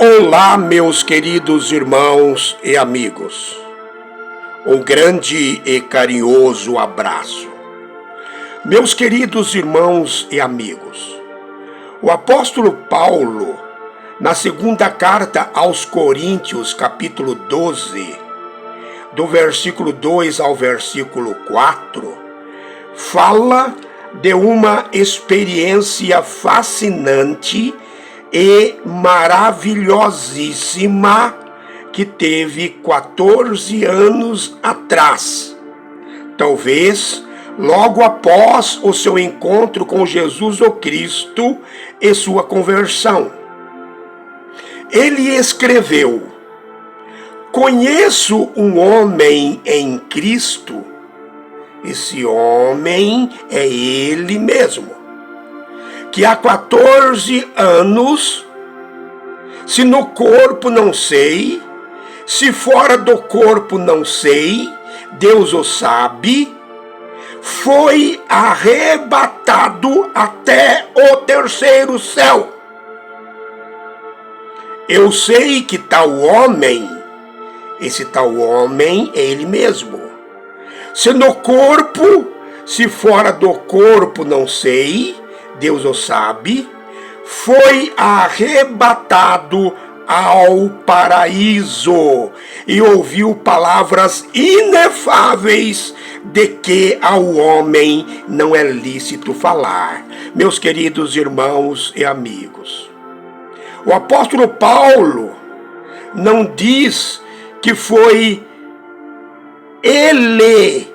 Olá, meus queridos irmãos e amigos. Um grande e carinhoso abraço. Meus queridos irmãos e amigos, o apóstolo Paulo, na segunda carta aos Coríntios, capítulo 12, do versículo 2 ao versículo 4, fala de uma experiência fascinante e maravilhosíssima que teve 14 anos atrás, talvez logo após o seu encontro com Jesus o Cristo e sua conversão. Ele escreveu: "Conheço um homem em Cristo, esse homem é ele mesmo, que há 14 anos, se no corpo não sei, se fora do corpo não sei, Deus o sabe, foi arrebatado até o terceiro céu. Eu sei que tal homem, esse tal homem é ele mesmo. Se no corpo, se fora do corpo não sei, Deus o sabe, foi arrebatado ao paraíso e ouviu palavras inefáveis de que ao homem não é lícito falar." Meus queridos irmãos e amigos, o apóstolo Paulo não diz que foi ele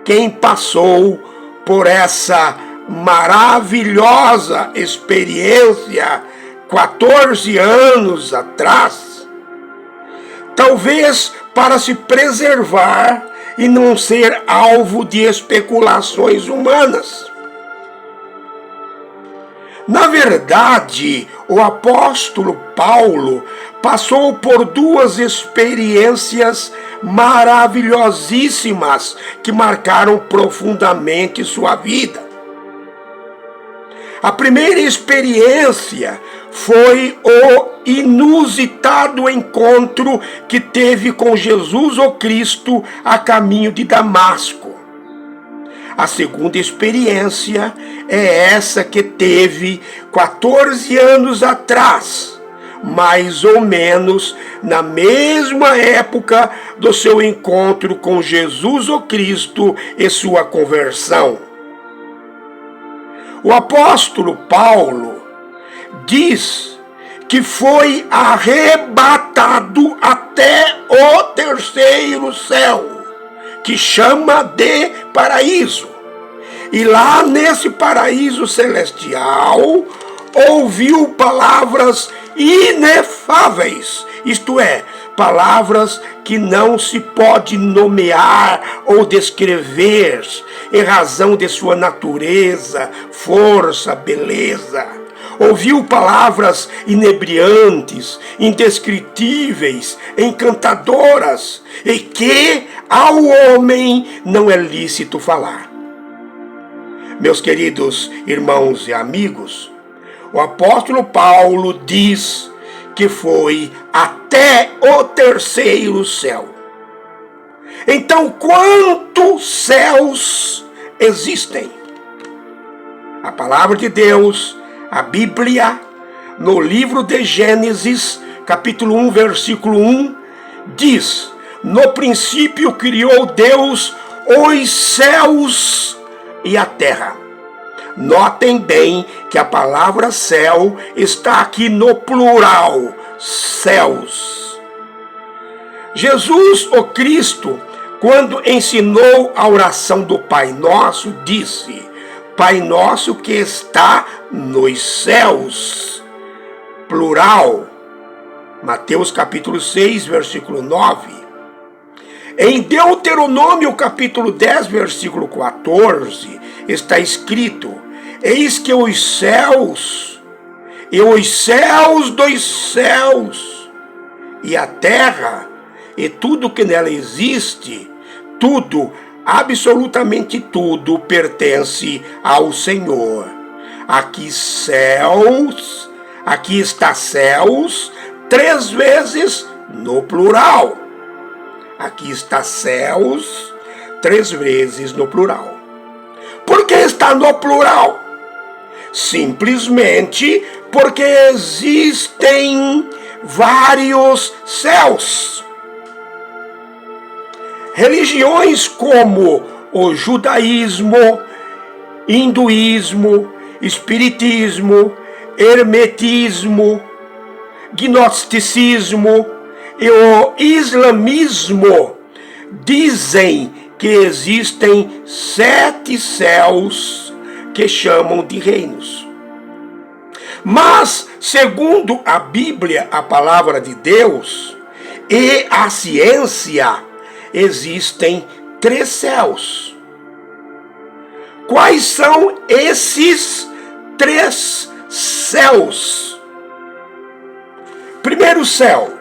quem passou por essa maravilhosa experiência 14 anos atrás, talvez para se preservar e não ser alvo de especulações humanas. Na verdade, o apóstolo Paulo passou por duas experiências maravilhosíssimas que marcaram profundamente sua vida. A primeira experiência foi o inusitado encontro que teve com Jesus o Cristo a caminho de Damasco. A segunda experiência é essa que teve 14 anos atrás, mais ou menos na mesma época do seu encontro com Jesus o Cristo e sua conversão. O apóstolo Paulo diz que foi arrebatado até o terceiro céu, que chama de paraíso. E lá nesse paraíso celestial, ouviu palavras inefáveis, isto é, palavras que não se pode nomear ou descrever em razão de sua natureza, força, beleza. Ouviu palavras inebriantes, indescritíveis, encantadoras, e que ao homem não é lícito falar. Meus queridos irmãos e amigos, o apóstolo Paulo diz que foi até o terceiro céu. Então, quantos céus existem? A palavra de Deus, a Bíblia, no livro de Gênesis, capítulo 1, versículo 1, diz: "No princípio criou Deus os céus e a terra." Notem bem que a palavra céu está aqui no plural, céus. Jesus, o Cristo, quando ensinou a oração do Pai Nosso, disse: "Pai nosso que está nos céus." Plural. Mateus capítulo 6, versículo 9. Em Deuteronômio capítulo 10, versículo 14, está escrito: "Eis que os céus e os céus dos céus e a terra e tudo que nela existe, tudo, absolutamente tudo, pertence ao Senhor." Aqui céus, aqui está céus, 3 vezes no plural. Aqui está céus, 3 vezes no plural. Por que está no plural? Simplesmente porque existem vários céus. Religiões como o judaísmo, hinduísmo, espiritismo, hermetismo, gnosticismo e o islamismo dizem que existem 7 céus que chamam de reinos. Mas, segundo a Bíblia, a palavra de Deus, e a ciência, existem 3 céus. Quais são esses 3 céus? Primeiro céu.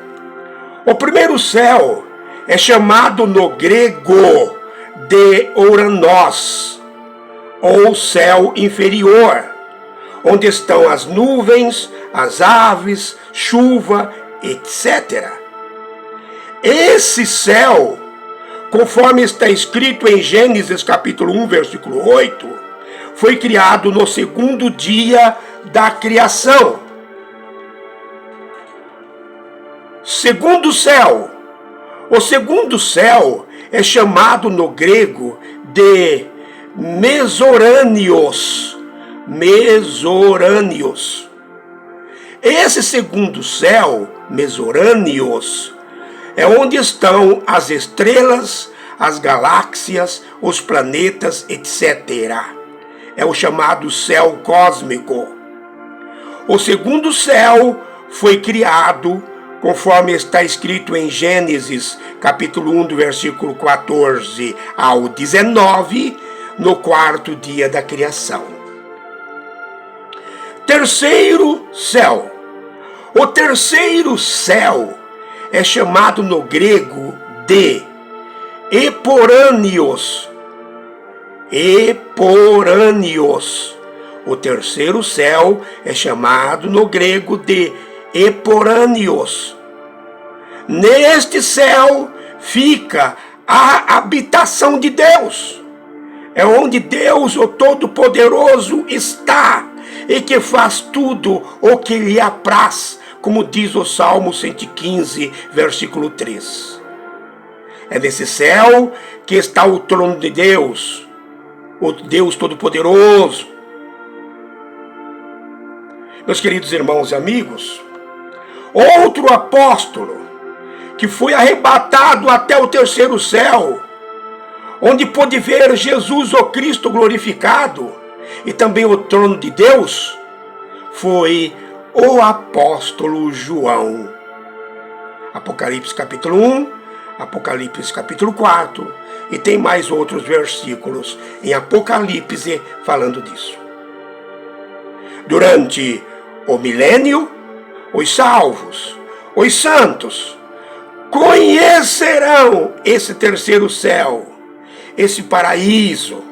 O primeiro céu é chamado no grego de Ouranos, ou céu inferior, onde estão as nuvens, as aves, chuva, etc. Esse céu, conforme está escrito em Gênesis capítulo 1, versículo 8, foi criado no 2º dia da criação. Segundo céu. O segundo céu é chamado no grego de Mesorâneos. Mesorâneos. Esse segundo céu, Mesorâneos, é onde estão as estrelas, as galáxias, os planetas, etc. É o chamado céu cósmico. O segundo céu foi criado, conforme está escrito em Gênesis, capítulo 1, do versículo 14 ao 19, no 4º dia da criação. Terceiro céu. O terceiro céu é chamado no grego de Eporâneos. Eporâneos. O terceiro céu é chamado no grego de Eporâneos. Neste céu fica a habitação de Deus. É onde Deus, o Todo-Poderoso, está e que faz tudo o que lhe apraz, como diz o Salmo 115, versículo 3. É nesse céu que está o trono de Deus, o Deus Todo-Poderoso. Meus queridos irmãos e amigos, outro apóstolo que foi arrebatado até o terceiro céu, onde pôde ver Jesus, o Cristo glorificado, e também o trono de Deus, foi o apóstolo João. Apocalipse capítulo 1, Apocalipse capítulo 4, e tem mais outros versículos em Apocalipse falando disso. Durante o milênio, os salvos, os santos, conhecerão esse terceiro céu, esse paraíso,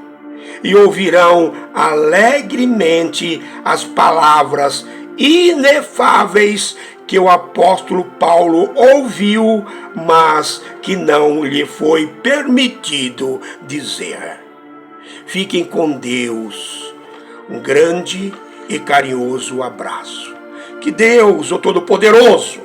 e ouvirão alegremente as palavras inefáveis que o apóstolo Paulo ouviu, mas que não lhe foi permitido dizer. Fiquem com Deus. Um grande e carinhoso abraço. Que Deus, o Todo-Poderoso,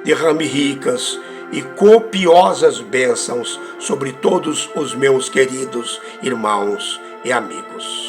derrame ricas e copiosas bênçãos sobre todos os meus queridos irmãos e amigos.